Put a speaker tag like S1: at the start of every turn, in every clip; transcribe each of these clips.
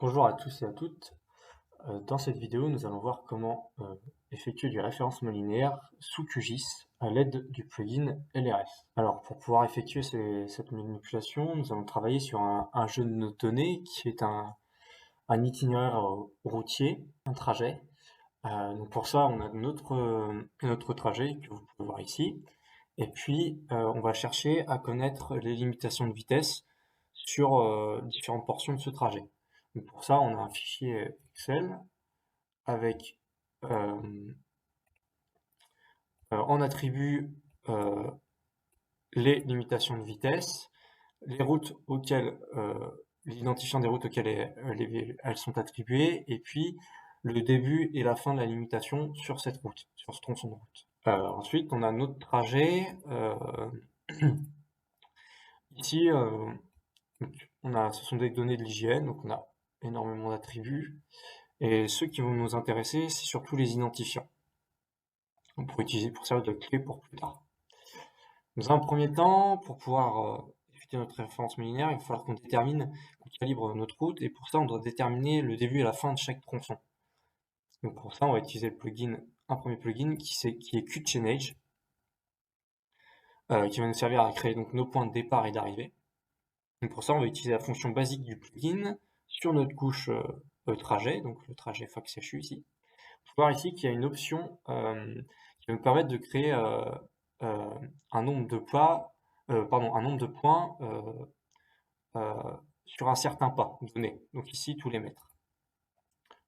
S1: Bonjour à tous et à toutes. Dans cette vidéo, nous allons voir comment effectuer du référencement linéaire sous QGIS à l'aide du plugin LRS. Alors, pour pouvoir effectuer cette manipulation, nous allons travailler sur un jeu de données qui est un itinéraire routier, un trajet. Donc pour ça, on a notre trajet que vous pouvez voir ici. Et puis, on va chercher à connaître les limitations de vitesse sur différentes portions de ce trajet. Donc pour ça, on a un fichier Excel avec en attribut euh, les limitations de vitesse, les routes auxquelles, l'identifiant des routes auxquelles elles sont attribuées, et puis le début et la fin de la limitation sur cette route, sur ce tronçon de route. Ensuite, on a notre trajet. Ici, ce sont des données de l'IGN, donc on a énormément d'attributs. Et ceux qui vont nous intéresser, c'est surtout les identifiants. On pourrait utiliser pour servir de clé pour plus tard. Dans un premier temps, pour pouvoir effectuer notre référencement linéaire, il va falloir qu'on calibre notre route, et pour ça, on doit déterminer le début et la fin de chaque tronçon. Donc pour ça, on va utiliser un premier plugin qui est QChange, qui va nous servir à créer donc nos points de départ et d'arrivée. Donc pour ça, on va utiliser la fonction basique du plugin sur notre couche trajet, donc le trajet FACSHU ici. Vous pouvez voir ici qu'il y a une option qui va nous permettre de créer un nombre de un nombre de points sur un certain pas donné. Donc ici, tous les mètres.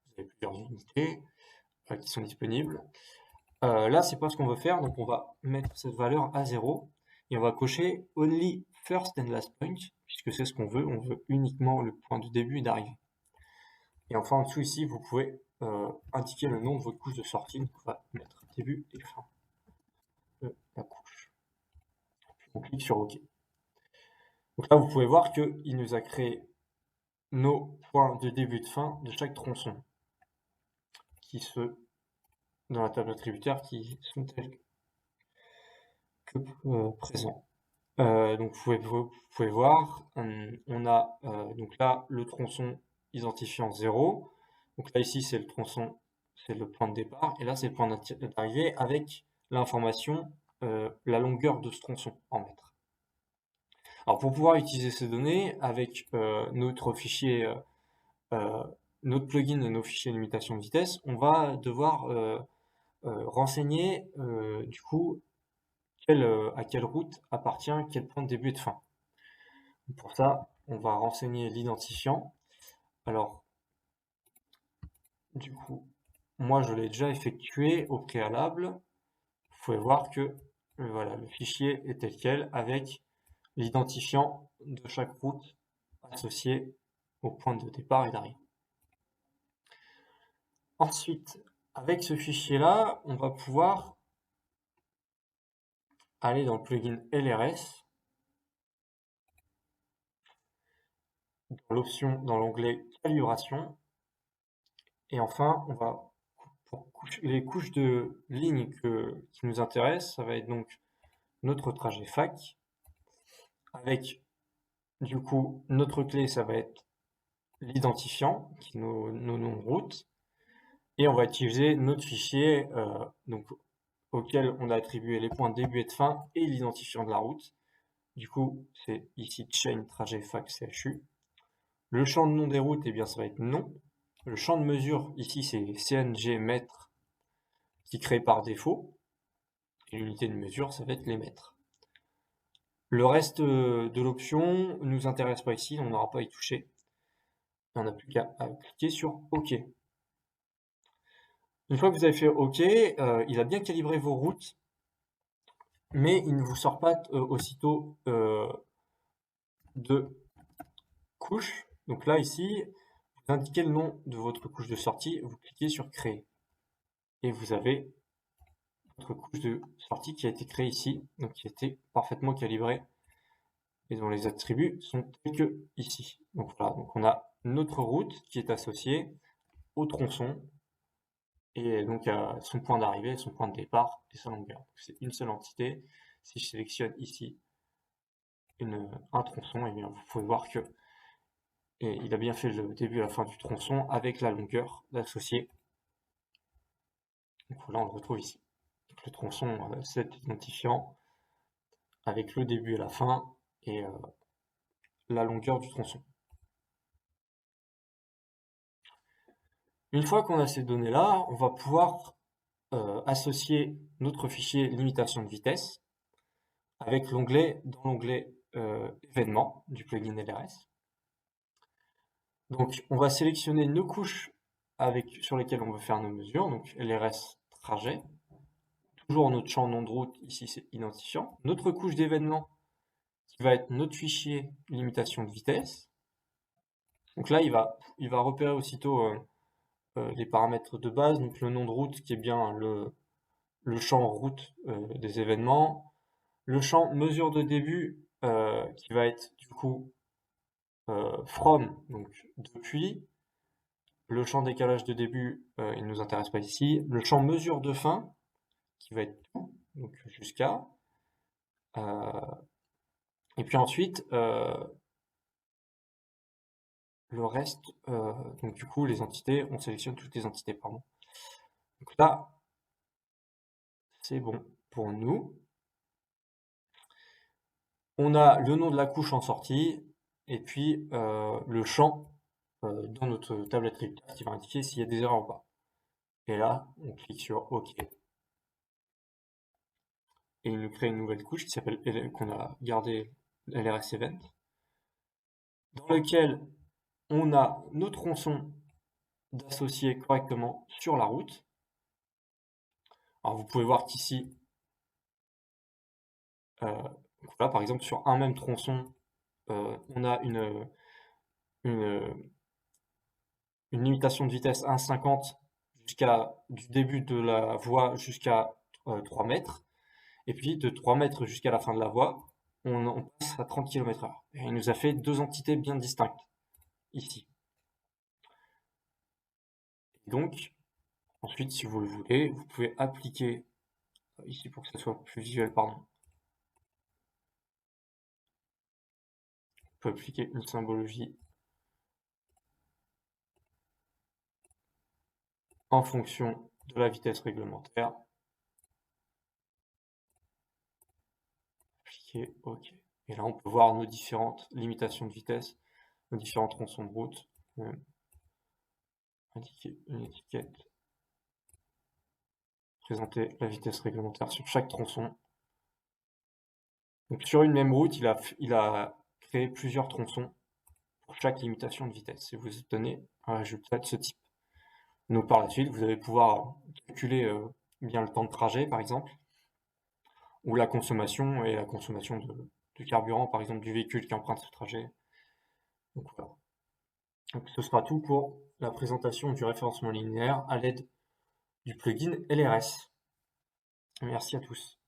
S1: Vous avez plusieurs unités qui sont disponibles. Là, c'est pas ce qu'on veut faire, donc on va mettre cette valeur à 0 et on va cocher Only First and Last Point, puisque c'est ce qu'on veut. On veut uniquement le point de début et d'arrivée. Et enfin, en dessous ici, vous pouvez indiquer le nom de votre couche de sortie. Donc on va mettre début et fin de la couche. On clique sur OK. Donc là, vous pouvez voir qu'il nous a créé nos points de début et de fin de chaque tronçon dans la table attributaire qui sont tels que présents. Donc vous pouvez voir, on a donc là le tronçon identifiant 0. Donc là ici c'est le tronçon, c'est le point de départ, et là c'est le point d'arrivée avec l'information, la longueur de ce tronçon en mètres. Alors pour pouvoir utiliser ces données avec notre fichier, notre plugin et nos fichiers de limitation de vitesse, on va devoir renseigner du coup à quelle route appartient quel point de début et de fin. Pour ça, on va renseigner l'identifiant. Alors, du coup, moi je l'ai déjà effectué au préalable. Vous pouvez voir que voilà, le fichier est tel quel avec l'identifiant de chaque route associé au point de départ et d'arrivée. Ensuite, avec ce fichier-là, on va pouvoir aller dans le plugin LRS, dans l'onglet calibration, et enfin, on va pour les couches de lignes qui nous intéressent, ça va être donc notre trajet fac, avec du coup notre clé, ça va être l'identifiant, qui est nos noms de route, et on va utiliser notre fichier donc, auquel on a attribué les points de début et de fin et l'identifiant de la route. Du coup, c'est ici chain trajet fac CHU. Le champ de nom des routes, eh bien, ça va être nom. Le champ de mesure, ici, c'est CNG mètres, qui est créé par défaut. Et l'unité de mesure, ça va être les mètres. Le reste de l'option ne nous intéresse pas ici, on n'aura pas à y toucher. On n'a plus qu'à cliquer sur OK. Une fois que vous avez fait OK, il a bien calibré vos routes, mais il ne vous sort pas aussitôt de couche. Donc là, ici, vous indiquez le nom de votre couche de sortie, vous cliquez sur Créer. Et vous avez votre couche de sortie qui a été créée ici, donc qui a été parfaitement calibrée et dont les attributs sont tels que ici. Donc voilà, donc on a notre route qui est associée au tronçon et donc à son point d'arrivée, son point de départ et sa longueur. C'est une seule entité. Si je sélectionne ici un tronçon, et bien vous pouvez voir que et il a bien fait le début et la fin du tronçon avec la longueur associée. Donc là, on le retrouve ici. Donc, le tronçon, cet identifiant avec le début et la fin et la longueur du tronçon. Une fois qu'on a ces données-là, on va pouvoir associer notre fichier limitation de vitesse avec dans l'onglet événements du plugin LRS. Donc, on va sélectionner nos couches sur lesquelles on veut faire nos mesures, donc LRS trajet. Toujours notre champ nom de route, ici c'est identifiant. Notre couche d'événements, qui va être notre fichier limitation de vitesse. Donc là, il va repérer aussitôt les paramètres de base, donc le nom de route qui est bien le champ route des événements, le champ mesure de début qui va être du coup from, donc depuis, le champ décalage de début, il ne nous intéresse pas ici, le champ mesure de fin qui va être tout, donc jusqu'à, et puis ensuite le reste, donc du coup les entités, on sélectionne toutes les entités, pardon. Donc là, c'est bon pour nous. On a le nom de la couche en sortie, et puis le champ dans notre tablette résultat qui va indiquer s'il y a des erreurs ou pas. Et là, on clique sur OK. Et il nous crée une nouvelle couche qui s'appelle, qu'on a gardé LRS Event, dans lequel on a nos tronçons d'associer correctement sur la route. Alors vous pouvez voir qu'ici, là par exemple sur un même tronçon, on a une limitation de vitesse 1,50 du début de la voie jusqu'à 3 mètres. Et puis de 3 mètres jusqu'à la fin de la voie, on passe à 30 km/h. Et il nous a fait deux entités bien distinctes, ici. Et donc, ensuite, si vous le voulez, vous pouvez appliquer, ici pour que ça soit plus visuel, pardon, vous pouvez appliquer une symbologie en fonction de la vitesse réglementaire. Appliquer OK. Et là, on peut voir nos différentes limitations de vitesse, nos différents tronçons de route. Indiquer une étiquette, présenter la vitesse réglementaire sur chaque tronçon. Donc sur une même route, il a créé plusieurs tronçons pour chaque limitation de vitesse et vous obtenez un résultat de ce type. Donc par la suite, vous allez pouvoir calculer bien le temps de trajet par exemple, ou la consommation et la consommation de carburant par exemple du véhicule qui emprunte ce trajet. Donc voilà. Donc, ce sera tout pour la présentation du référencement linéaire à l'aide du plugin LRS. Merci à tous.